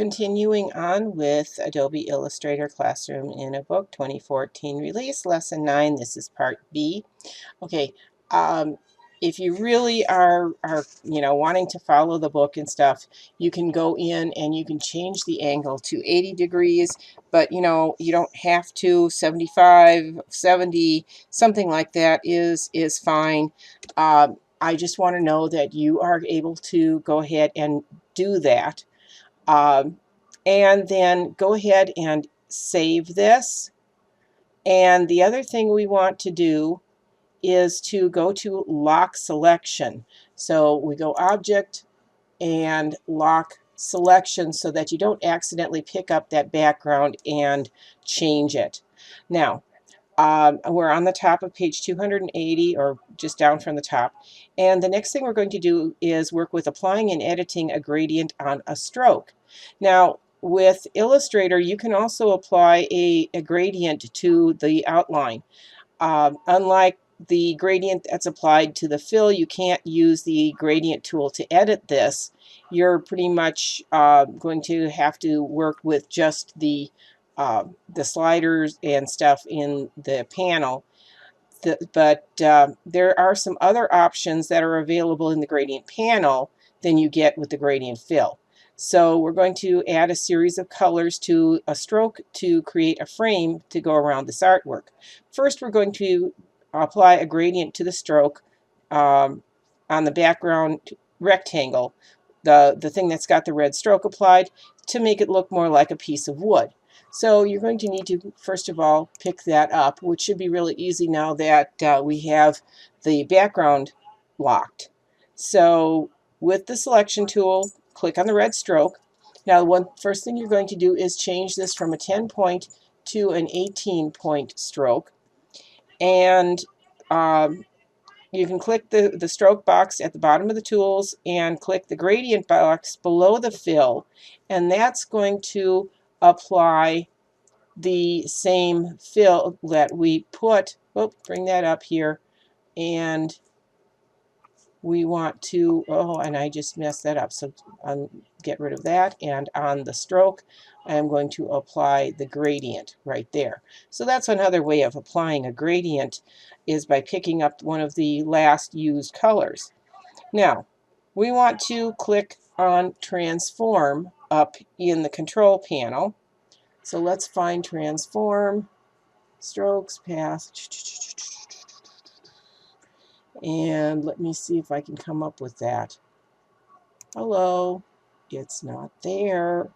Continuing on with Adobe Illustrator Classroom in a Book 2014 release, Lesson 9. This is Part B. Okay, um, if you really are wanting to follow the book and stuff, you can go in and you can change the angle to 80 degrees, but you don't have to. 75, 70, something like that is fine. I just want to know that you are able to go ahead and do that. And then go ahead and save this. And the other thing we want to do is to go to lock selection. So we go object and lock selection so that you don't accidentally pick up that background and change it. Now, we're on the top of page 280, or just down from the top. And the next thing we're going to do is work with applying and editing a gradient on a stroke. Now, with Illustrator, you can also apply a gradient to the outline. Unlike the gradient that's applied to the fill, you can't use the gradient tool to edit this. You're pretty much going to have to work with just the sliders and stuff in the panel. But there are some other options that are available in the gradient panel than you get with the gradient fill. So we're going to add a series of colors to a stroke to create a frame to go around this artwork. First, we're going to apply a gradient to the stroke on the background rectangle, the thing that's got the red stroke applied, to make it look more like a piece of wood. So you're going to need to, first of all, pick that up, which should be really easy now that we have the background locked. So with the selection tool, click on the red stroke. Now, first thing you're going to do is change this from a 10-point to an 18-point stroke. And you can click the stroke box at the bottom of the tools and click the gradient box below the fill, and that's going to apply the same fill that we put. Bring that up here, and we want to, and I just messed that up, so get rid of that, and on the stroke I'm going to apply the gradient right there. So that's another way of applying a gradient, is by picking up one of the last used colors. Now we want to click on transform up in the control panel. So let's find transform, strokes, path, and let me see if I can come up with that. Hello, it's not there.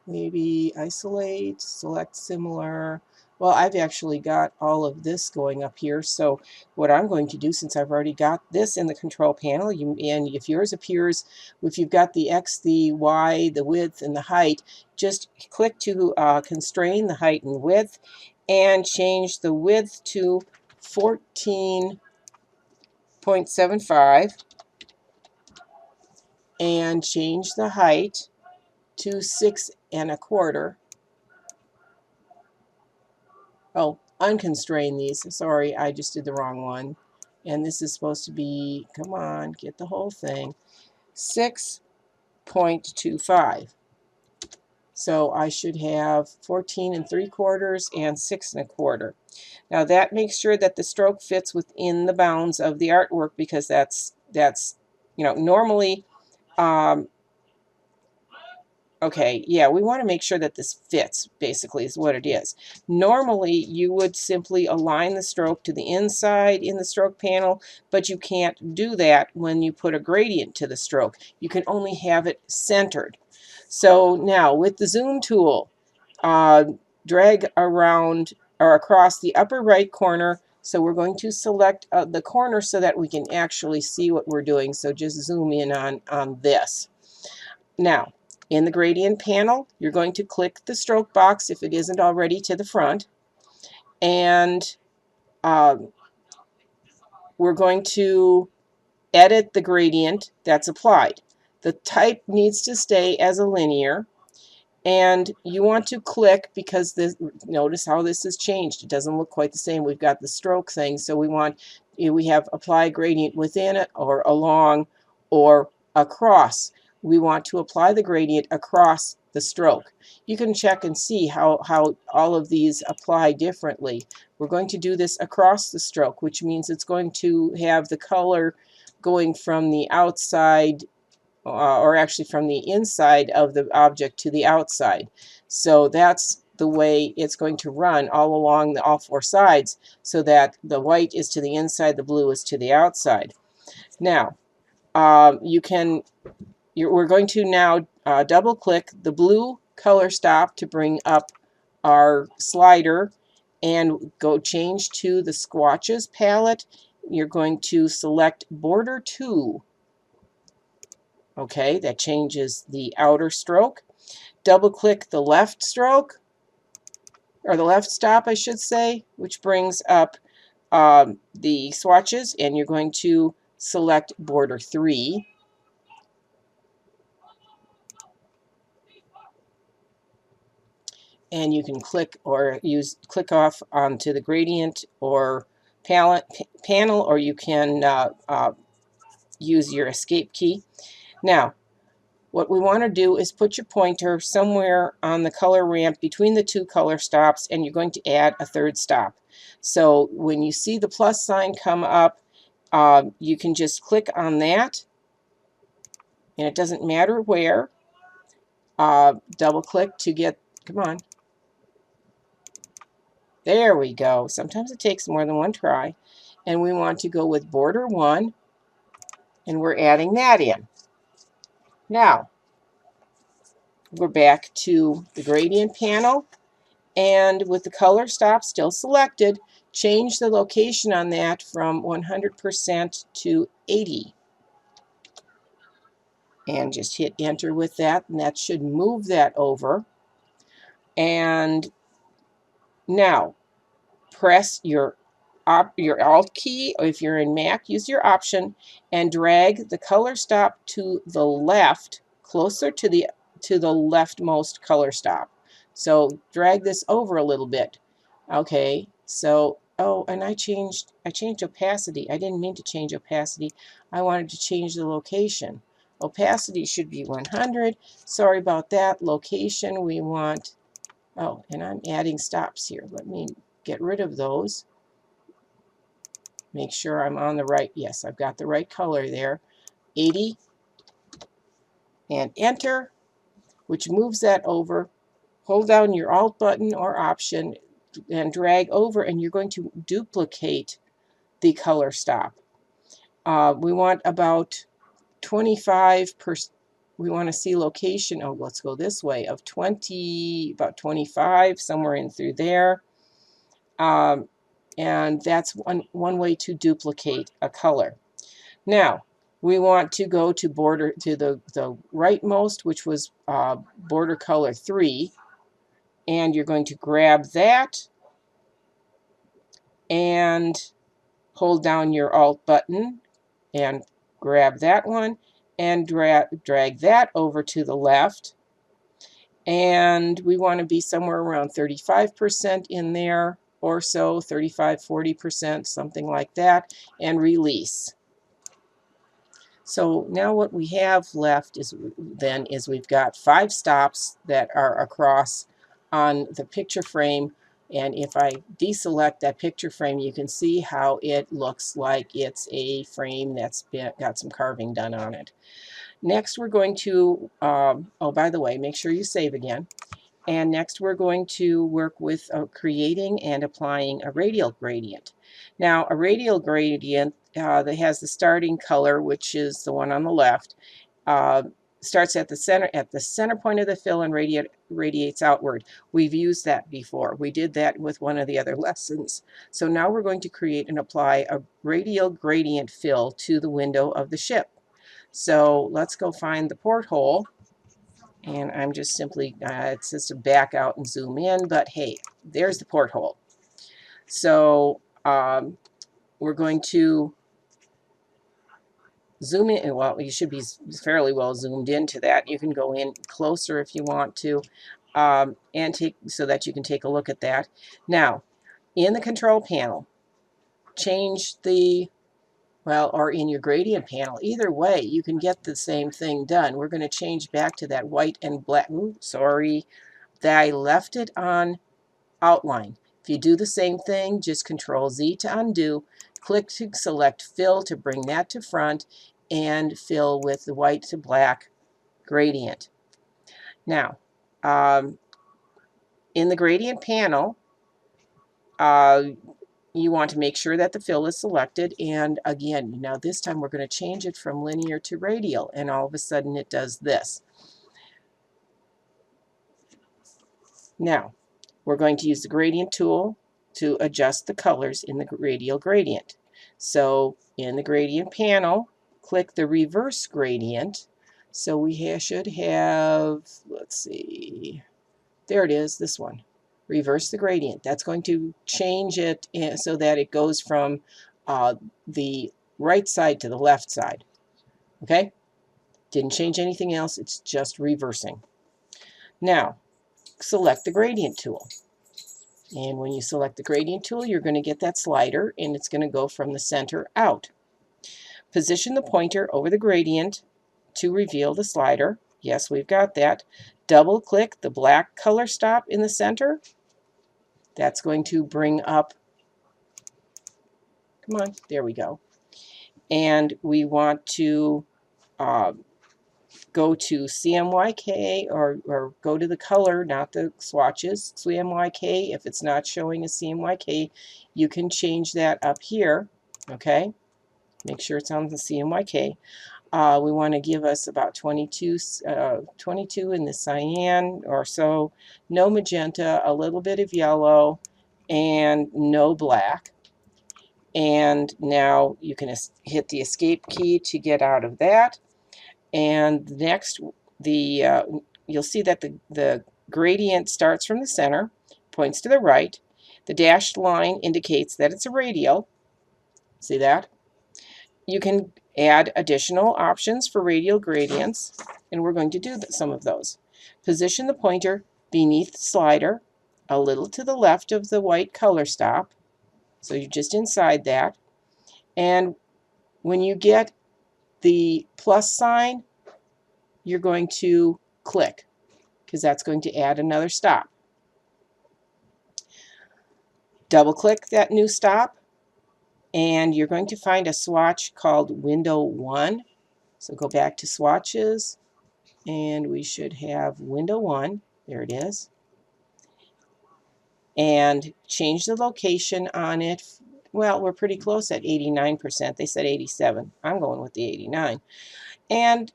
Maybe isolate, select similar. Well, I've actually got all of this going up here, so what I'm going to do, since I've already got this in the control panel, and if yours appears, if you've got the X, the Y, the width, and the height, just click to constrain the height and width, and change the width to 14.75, and change the height to 6 1/4. Oh, unconstrain these. Sorry, I just did the wrong one. And this is supposed to be, come on, get the whole thing, 6.25. So I should have 14 3/4 and 6 1/4. Now that makes sure that the stroke fits within the bounds of the artwork, because that's normally okay, yeah, we want to make sure that this fits, basically, is what it is. Normally, you would simply align the stroke to the inside in the stroke panel, but you can't do that when you put a gradient to the stroke. You can only have it centered. So now, with the zoom tool, drag around or across the upper right corner. So we're going to select the corner so that we can actually see what we're doing. So just zoom in on this. Now, in the gradient panel, you're going to click the stroke box if it isn't already to the front, and we're going to edit the gradient that's applied. The type needs to stay as a linear, and you want to click, because this, notice how this has changed. It doesn't look quite the same. We've got the stroke thing, so we want, we have apply gradient within it, or along, or across. We want to apply the gradient across the stroke. You can check and see how all of these apply differently. We're going to do this across the stroke, which means it's going to have the color going from the outside, or actually from the inside of the object to the outside. So that's the way it's going to run all along all four sides, so that the white is to the inside, the blue is to the outside. Now, we're going to now double click the blue color stop to bring up our slider and go change to the swatches palette. You're going to select border 2. Okay, that changes the outer stroke. Double click the left stroke, or the left stop, I should say, which brings up the swatches, and you're going to select border 3. And you can click or click off onto the gradient or panel, or you can use your escape key. Now, what we want to do is put your pointer somewhere on the color ramp between the two color stops, and you're going to add a third stop. So when you see the plus sign come up, you can just click on that, and it doesn't matter where. Double click to get, come on. There we go. Sometimes it takes more than one try. And we want to go with border 1, and we're adding that in. Now, we're back to the gradient panel, and with the color stop still selected, change the location on that from 100% to 80. And just hit enter with that, and that should move that over. And now, press your Alt key, or if you're in Mac, use your Option, and drag the color stop to the left, closer to the leftmost color stop. So drag this over a little bit. Okay, so, oh, and I changed opacity. I didn't mean to change opacity. I wanted to change the location. Opacity should be 100. Sorry about that. Location, we want, oh, and I'm adding stops here. Let me get rid of those. Make sure I'm on the right, yes, I've got the right color there. 80, and enter, which moves that over. Hold down your Alt button or Option and drag over, and you're going to duplicate the color stop. We want about 25%. We want to see location, oh, let's go this way, of 20, about 25, somewhere in through there. And that's one way to duplicate a color. Now, we want to go to border, to the rightmost, which was border color 3, and you're going to grab that and hold down your Alt button and grab that one and drag that over to the left. And we want to be somewhere around 35% in there, or so, 35–40%, something like that, and release. So now what we have left is we've got 5 stops that are across on the picture frame, and if I deselect that picture frame, you can see how it looks like it's a frame that's got some carving done on it. Next we're going to, oh, by the way, make sure you save again. And next we're going to work with creating and applying a radial gradient. Now, a radial gradient that has the starting color, which is the one on the left, starts at the center point of the fill and radiates outward. We've used that before. We did that with one of the other lessons. So now we're going to create and apply a radial gradient fill to the window of the ship. So let's go find the porthole. And I'm just simply, it's just to back out and zoom in, but hey, there's the porthole. So we're going to zoom in. Well, you should be fairly well zoomed into that. You can go in closer if you want to, and so that you can take a look at that. Now, in the control panel, change the, well, or in your gradient panel. Either way, you can get the same thing done. We're going to change back to that white and black. Ooh, sorry, that I left it on outline. If you do the same thing, just Control Z to undo, click to select fill to bring that to front, and fill with the white to black gradient. Now, in the gradient panel, you want to make sure that the fill is selected, and again, now this time we're going to change it from linear to radial, and all of a sudden it does this. Now, we're going to use the gradient tool to adjust the colors in the radial gradient. So in the gradient panel, click the reverse gradient. So we should have, let's see, there it is, this one. Reverse the gradient. That's going to change it so that it goes from the right side to the left side. Okay? Didn't change anything else, it's just reversing. Now, select the gradient tool. And when you select the gradient tool, you're going to get that slider, and it's going to go from the center out. Position the pointer over the gradient to reveal the slider. Yes, we've got that. Double click the black color stop in the center. That's going to bring up, come on, there we go. And we want to go to CMYK or go to the color, not the swatches, CMYK. If it's not showing a CMYK, you can change that up here, okay? Make sure it's on the CMYK. We want to give us about 22 in the cyan or so, no magenta, a little bit of yellow, and no black. And now you can hit the escape key to get out of that. And next, you'll see that the gradient starts from the center, points to the right. The dashed line indicates that it's a radial. See that? You can add additional options for radial gradients, and we're going to do some of those. Position the pointer beneath the slider, a little to the left of the white color stop, so you're just inside that. And when you get the plus sign, you're going to click, because that's going to add another stop. Double click that new stop, and you're going to find a swatch called Window 1. So go back to Swatches, and we should have Window 1. There it is. And change the location on it. Well, we're pretty close at 89%. They said 87. I'm going with the 89. And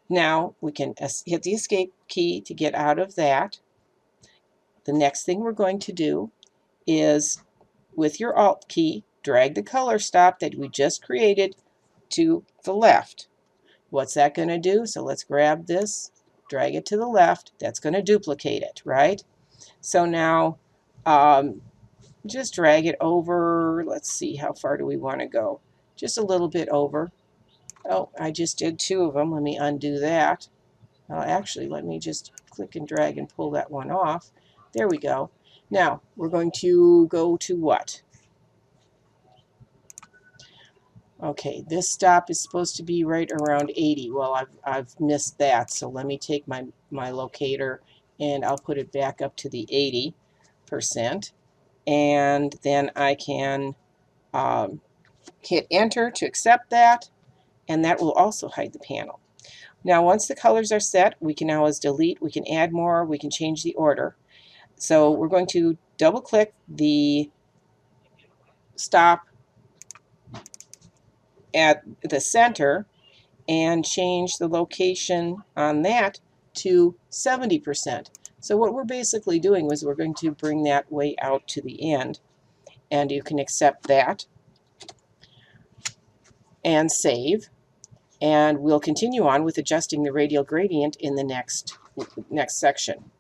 now we can hit the escape key to get out of that. The next thing we're going to do is, with your Alt key, drag the color stop that we just created to the left. What's that going to do? So let's grab this, drag it to the left. That's going to duplicate it, right? So now just drag it over. Let's see, how far do we want to go? Just a little bit over. Oh, I just did two of them. Let me undo that. Actually, let me just click and drag and pull that one off. There we go. Now, we're going to go to what? Okay, this stop is supposed to be right around 80. Well, I've missed that, so let me take my locator and I'll put it back up to the 80%. And then I can hit enter to accept that, and that will also hide the panel. Now, once the colors are set, we can always delete, we can add more, we can change the order. So we're going to double click the stop at the center and change the location on that to 70%. So what we're basically doing was we're going to bring that way out to the end, and you can accept that and save. And we'll continue on with adjusting the radial gradient in the next section.